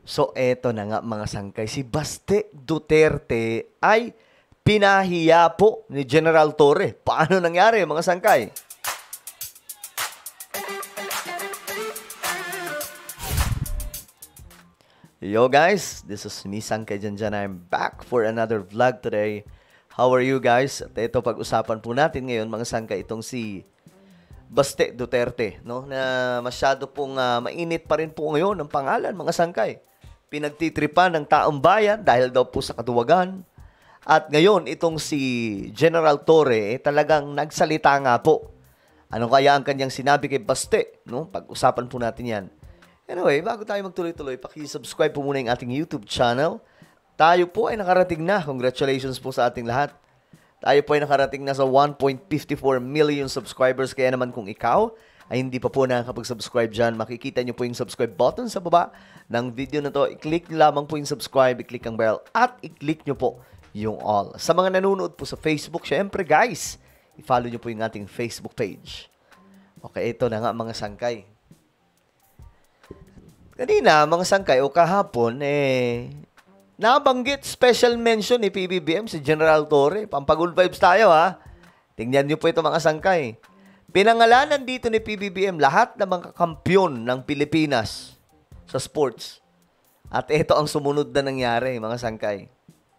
So, eto na nga mga sangkay. Si Baste Duterte ay pinahiya po ni General Torre. Paano nangyari mga sangkay? Yo guys, this is me Sangkay Janjan. I'm back for another vlog today. How are you guys? At ito pag-usapan po natin ngayon mga sangkay itong si Baste Duterte, no? Na masyado pong mainit pa rin po ngayon ang pangalan mga sangkay. Pinagtitripan ng taong bayan dahil daw po sa kaduwagan. At ngayon itong si General Torre talagang nagsalita nga po. Ano kaya ang kanyang sinabi kay Baste, no? Pag-usapan po natin 'yan. Anyway, bago tayo magtuloy-tuloy, paki-subscribe po muna yung ating YouTube channel. Tayo po ay nakarating na. Congratulations po sa ating lahat. Tayo po ay nakarating na sa 1.54 million subscribers. Kaya naman kung ikaw ay hindi pa po nakakapag-subscribe dyan, makikita nyo po yung subscribe button sa baba ng video na to. I-click nyo lamang po yung subscribe, i-click ang bell, at i-click nyo po yung all. Sa mga nanonood po sa Facebook, syempre guys, i-follow nyo po yung ating Facebook page. Okay, ito na nga mga sangkay. Kanina, mga sangkay o kahapon, nabanggit special mention ni PBBM si General Torre. Pampagul vibes tayo ha. Tingnan niyo po ito mga sangkay. Pinangalanan dito ni PBBM lahat ng mga kampiyon ng Pilipinas sa sports. At ito ang sumunod na nangyari mga sangkay.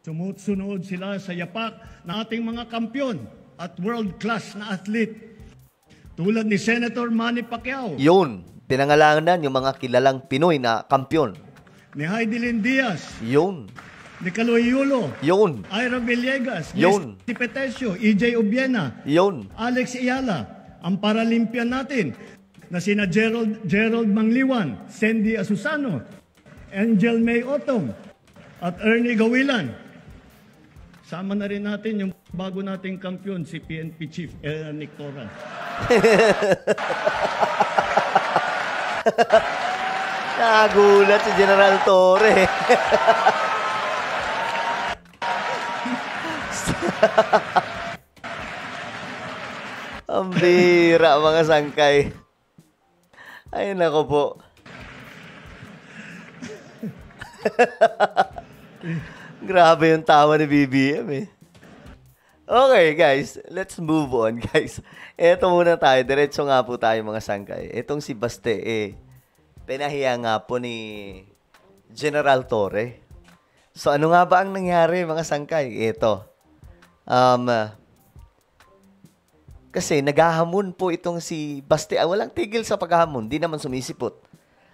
Sumusunod sila sa yapak ng ating mga kampiyon at world-class na athlete. Tulad ni Senator Manny Pacquiao. Yun. Pinangalanan yung mga kilalang Pinoy na kampiyon. Ni Heidelin Diaz. Yun. Ni Caloy Yulo. Yun. Ira Villegas. Yun. Ni Petesio. EJ Obiena. Yun. Alex Ayala. Ang Paralympian natin na sina Gerald Mangliwan, Sandy Asusano, Angel May Otong, at Ernie Gawilan. Sama na rin natin yung bago nating kampiyon, si PNP Chief Nick Torra. Nagulat si General Torre. Ang bira mga sangkay. Ay nako po. Grabe yung tawa ni BBM eh. Okay guys, let's move on guys. Eto muna tayo, diretso nga po tayo mga sangkay. Etong si Baste pinahiya nga po ni General Torre. So ano nga ba ang nangyari mga sangkay? Eto. Kasi naghahamon po itong si Baste. Walang tigil sa paghahamon, di naman sumisipot.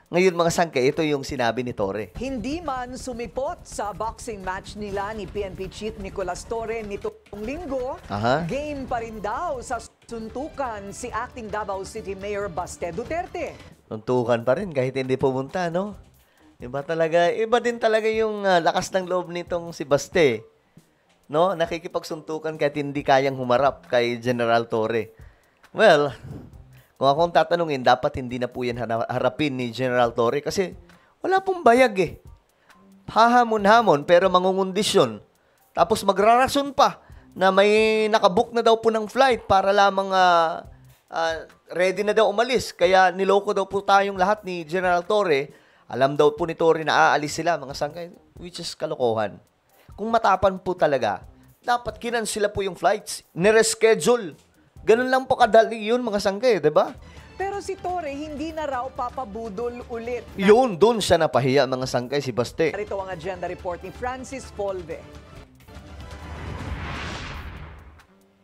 Ngayon mga sangkay, ito yung sinabi ni Torre. Hindi man sumipot sa boxing match nila ni PNP Chief Nicolas Torre nitong linggo, game pa rin daw sa suntukan si acting Davao City Mayor Baste Duterte. Suntukan pa rin kahit hindi pumunta, no? Iba din talaga yung lakas ng loob nitong si Baste. No? Nakikipagsuntukan kahit hindi kayang humarap kay General Torre. Well, kung akong tatanungin, dapat hindi na po yan harapin ni General Torre kasi wala pong bayag eh. Hahamon-hamon pero mangungundisyon. Tapos magrarason pa na may nakabook na daw po ng flight para lamang ready na daw umalis. Kaya niloko daw po tayong lahat ni General Torre. Alam daw po ni Torre na aalis sila mga sangkay, which is kalokohan. Kung matapan po talaga, dapat kinansela po yung flights. Nireschedule. Ganun lang po kadali yun mga sangkay, diba? Pero si Torre hindi na raw papabudol ulit. Yun, dun siya napahiya mga sangkay si Baste. Ito ang agenda report ni Francis Polve.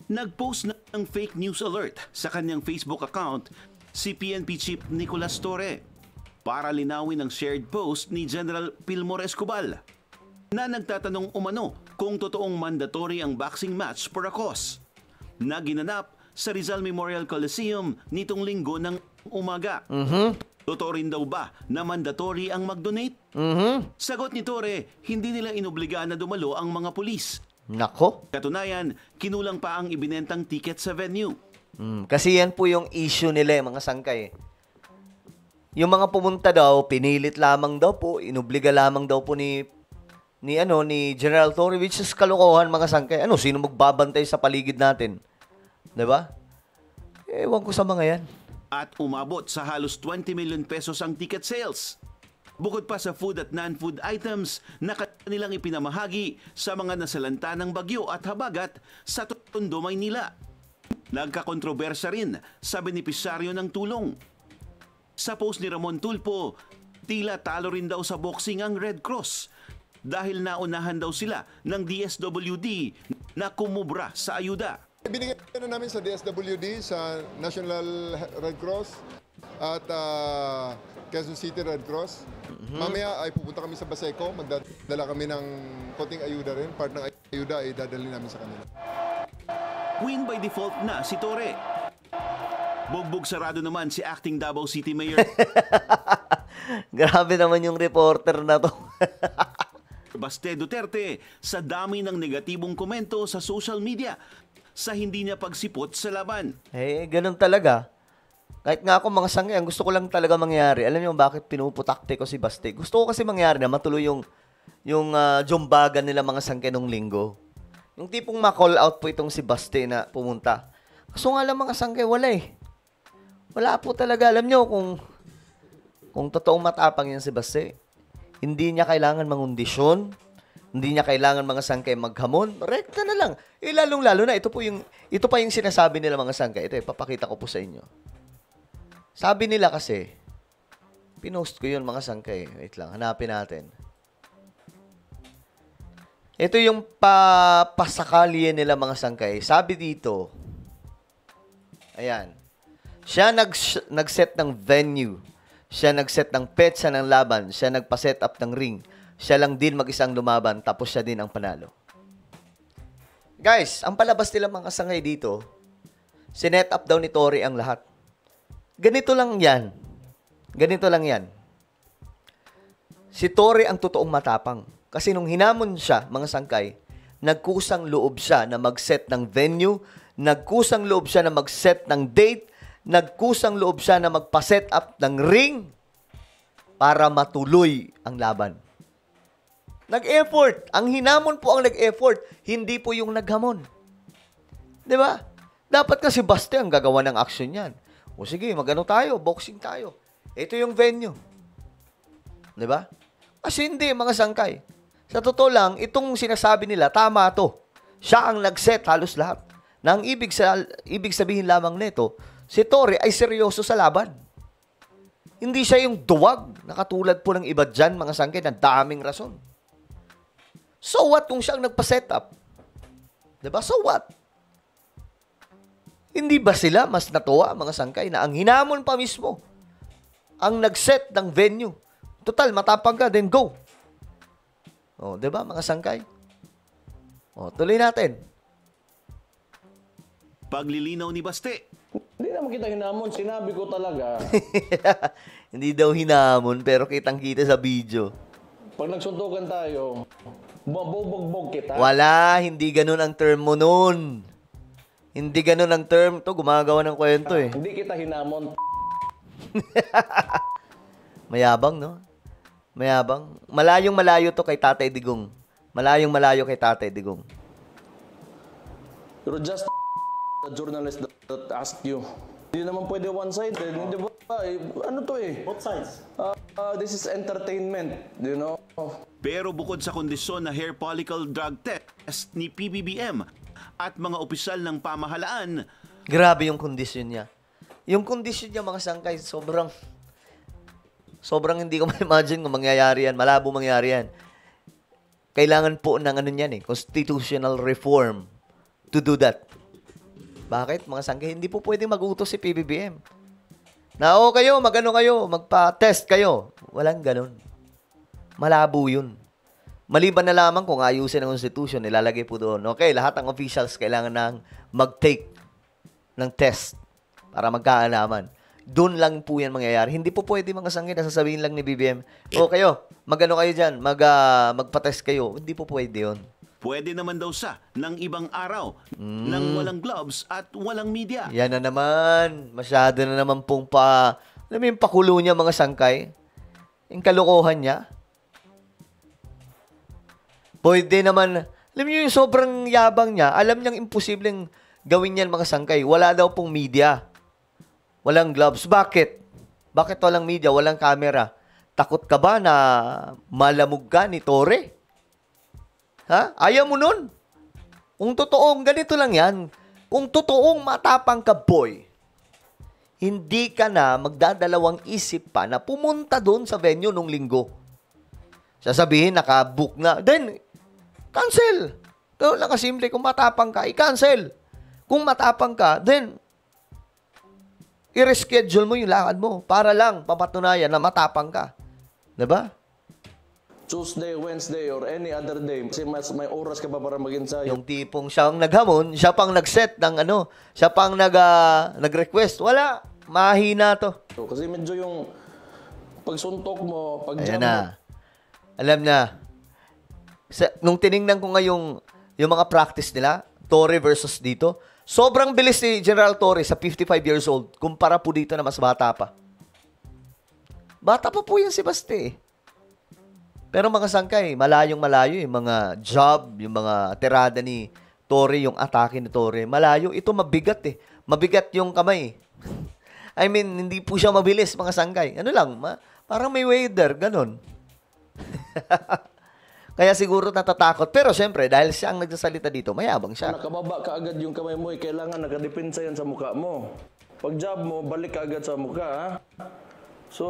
Nag-post ng fake news alert sa kanyang Facebook account si PNP Chief Nicolas Torre para linawin ang shared post ni General Pilmor Escobal na nagtatanong umano kung totoong mandatory ang boxing match for a cause na ginanap sa Rizal Memorial Coliseum nitong linggo ng umaga. Totoo rin daw ba na mandatory ang mag-donate? Sagot ni Torre, hindi nila inobligahan na dumalo ang mga pulis. Nako. Katunayan, kinulang pa ang ibinentang ticket sa venue. Kasi yan po yung issue nila mga sangkay. Yung mga pumunta daw, pinilit lamang daw po, inobliga lamang daw po ni General Torre, which is kalokohan mga sangkay. Sino magbabantay sa paligid natin? Diba? Ewan ko sa mga yan. At umabot sa halos 20 million pesos ang ticket sales. Bukod pa sa food at non-food items na kanilang ipinamahagi sa mga nasalanta ng bagyo at habagat sa Tondo, Maynila. Nagkakontrobersya rin sa benepisyaryo ng tulong. Sa post ni Ramon Tulpo, tila talo rin daw sa boxing ang Red Cross dahil naunahan daw sila ng DSWD na kumubra sa ayuda. Binigyan na namin sa DSWD, sa National Red Cross at Quezon City Red Cross. Mamaya ay pupunta kami sa Baseco, magdadala kami ng konting ayuda rin. Part ng ayuda ay dadalhin namin sa kanila. Win by default na si Torre. Bugbog sarado naman si acting Davao City Mayor Grabe naman yung reporter na to. Baste Duterte sa dami ng negatibong komento sa social media sa hindi niya pagsipot sa laban. Ganun talaga. Kahit nga ako mga sangay, ang gusto ko lang talaga mangyari. Alam niyo bakit pinuputakte ko si Baste? Gusto ko kasi mangyari na matuloy yung jumbagan nila mga sangkay nung linggo. Yung tipong ma-call out po itong si Baste na pumunta. Kaso nga lang mga sangkay, wala eh. Wala po talaga. Alam niyo kung totoong matapang yan si Baste, hindi niya kailangan mangundisyon, hindi niya kailangan mga sangkay maghamon, rekta na lang. Lalong-lalo na, ito pa yung sinasabi nila mga sangkay. Ito, papakita ko po sa inyo. Sabi nila kasi, pinost ko yun mga sangkay. Wait lang, hanapin natin. Ito yung pasakalye nila mga sangkay. Sabi dito, ayan, siya nag-set ng venue. Siya nag-set ng petsa ng laban. Siya nagpa-set up ng ring. Siya lang din mag-isang lumaban, tapos siya din ang panalo. Guys, ang palabas nila mga sangay dito, sinet up daw ni Torre ang lahat. Ganito lang yan. Ganito lang yan. Si Torre ang totoong matapang. Kasi nung hinamon siya, mga sangkay, nagkusang loob siya na mag-set ng venue, nagkusang loob siya na mag-set ng date, nagkusang loob siya na magpa-set up ng ring para matuloy ang laban. Nag-effort. Ang hinamon po ang nag-effort, hindi po yung naghamon. Di ba? Dapat kasi Baste ang gagawa ng action yan. O sige, magano tayo, boxing tayo. Ito yung venue. Di ba? Kasi hindi, mga sangkay. Sa totoo lang, itong sinasabi nila, tama to. Siya ang nag-set halos lahat. Na ang ibig sabihin lamang nito, si Torre ay seryoso sa laban. Hindi siya yung duwag na katulad po ng iba dyan, mga sangkay, na daming rason. So what kung siya ang nagpa-set up? Diba? So what? Hindi ba sila mas natuwa, mga sangkay, na ang hinamon pa mismo ang nag-set ng venue? Total, matapang ka, then go. O, diba, mga sangkay? O, tuloy natin. Paglilinaw ni Baste. Hindi naman kita hinamon, sinabi ko talaga. Hindi daw hinamon, pero kitang-kita sa video. Pag nagsuntukan tayo, mabubugbog kita. Wala, hindi ganun ang term mo nun. Hindi ganun ang term. To, gumagawa ng kwento eh. Hindi kita hinamon. Mayabang, no? Mayabang. Malayong-malayo to kay Tatay Digong. Malayong-malayo kay Tatay Digong. You're just a journalist that asked you. Hindi naman pwede one-sided. Hindi ba? Ano to eh? Both sides. This is entertainment, you know? Pero bukod sa kondisyon na hair follicle drug test ni PBBM at mga opisyal ng pamahalaan, Grabe yung kondisyon niya. Yung kondisyon niya, mga sangkay, sobrang hindi ko ma-imagine kung mangyayari yan. Malabo mangyayari yan. Kailangan po ng ano yan eh, constitutional reform to do that. Bakit? Mga sangkay, hindi po pwedeng mag-utos si PBBM. Na kayo, magano kayo, magpa-test kayo. Walang ganun. Malabo yun. Maliban na lamang kung ayusin ang constitution, nilalagay po doon. Okay, lahat ng officials kailangan nang mag-take ng test para magkaalaman. Doon lang po yan mangyayari. Hindi po pwede mga sangkay na sasabihin lang ni BBM, kayo, magano kayo dyan, magpa-test kayo. Hindi po pwede yun. pwede naman daw siya ng ibang araw ng walang gloves at walang media. Yan na naman. Masyado na naman pong alam mo yung pakulo niya, mga sangkay? Yung kalokohan niya? Pwede naman, alam niyo yung sobrang yabang niya, alam niyang imposibleng gawin yan, mga sangkay. Wala daw pong media. Walang gloves. Bakit? Bakit walang media? Walang camera? Takot ka ba na malamog ka ni Torre? Ha? Ayaw mo nun? Kung totoong ganito lang yan, kung totoong matapang ka, boy, hindi ka na magdadalawang isip pa na pumunta doon sa venue nung linggo. Sasabihin, nakabook na. Then, cancel. Kaya lang kasimple, kung matapang ka, i-cancel. Kung matapang ka, then, i-reschedule mo yung lakad mo para lang papatunayan na matapang ka. Diba? Tuesday, Wednesday, or any other day. Kasi may oras ka pa para mag-ensayo. Yung tipong siyang naghamon, siya pang nag-set ng siya pang nag-request. Wala. Mahina to. Kasi medyo yung pagsuntok mo, Ayan na. Alam na. Nung tiningnan ko nga yung mga practice nila, Torre versus dito, sobrang bilis ni General Torre sa 55 years old kumpara po dito na mas bata pa. Bata pa po yan si Baste. Pero mga sangkay, malayong-malayo yung mga job, yung mga tirada ni Torre, yung atake ni Torre. Malayo. Ito mabigat eh. Mabigat yung kamay. I mean, hindi po siya mabilis, mga sangkay. Ano lang, parang may wader, ganun. Kaya siguro natatakot. Pero syempre, dahil siya ang nagsasalita dito, mayabang siya. Nakababa ka agad yung kamay mo, kailangan nakadepensa yan sa mukha mo. Pag job mo, balik ka agad sa mukha, ha? So,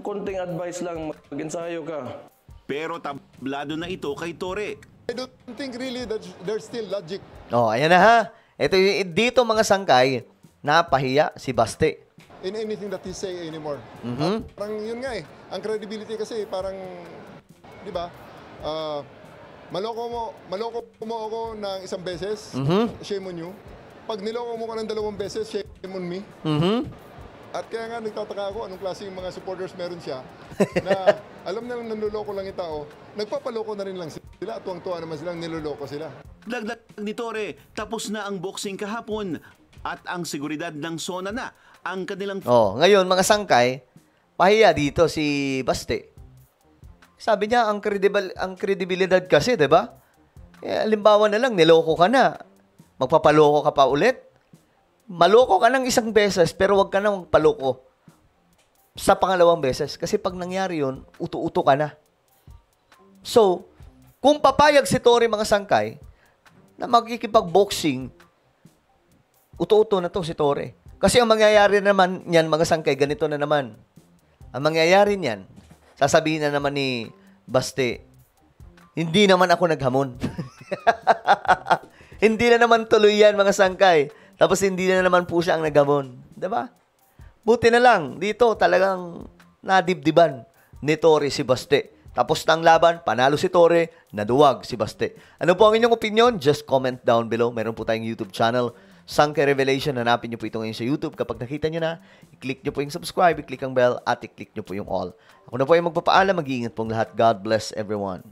konting advice lang, mag-ensayo ka. Pero tablado na ito kay Torre. I don't think really that there's still logic. Oh, ayan na ha. Ito, dito mga sangkay, napahiya si Baste. In anything that he say anymore. Parang yun nga eh. Ang credibility kasi parang, di ba, maloko mo ako ng isang beses, shame on you. Pag niloko mo ka ng 2 beses, shame on me. At kaya nga nagtataka ako anong klase yung mga supporters meron siya na alam na nanloloko lang yung tao, nagpapaloko na rin lang sila at tuwang-tuwa naman silang niloloko sila. Dagdag ni Torre, tapos na ang boxing kahapon at ang seguridad ng zona na ang kanilang... Oh, ngayon mga sangkay, pahiya dito si Baste. Sabi niya ang kredibilidad kasi, 'di ba? Eh, halimbawa na lang niloko ka na. Magpapaloko ka pa ulit. Maloko ka ng 1 beses pero wag ka nang magpaloko sa pangalawang beses kasi pag nangyari 'yun, uto-uto ka na. So, kung papayag si Torre mga sangkay na magkikipag-boxing, uto-uto na to si Torre. Kasi ang mangyayari naman niyan mga sangkay, ganito na naman. Ang mangyayari niyan, sasabihin na naman ni Baste, hindi naman ako naghamon. Hindi na naman tuloy yan mga sangkay. Tapos hindi na naman po siya ang naghamon. Diba? Buti na lang, dito talagang nadibdiban ni Torre si Baste. Tapos ng laban, panalo si Torre, naduwag si Baste. Ano po ang inyong opinion? Just comment down below. Meron po tayong YouTube channel, Sangkay Revelation. Hanapin nyo po ito ngayon sa YouTube. Kapag nakita nyo na, i-click nyo po yung subscribe, i-click ang bell, at i-click nyo po yung all. Ako na po yung magpapaalam. Mag-iingat pong lahat. God bless everyone.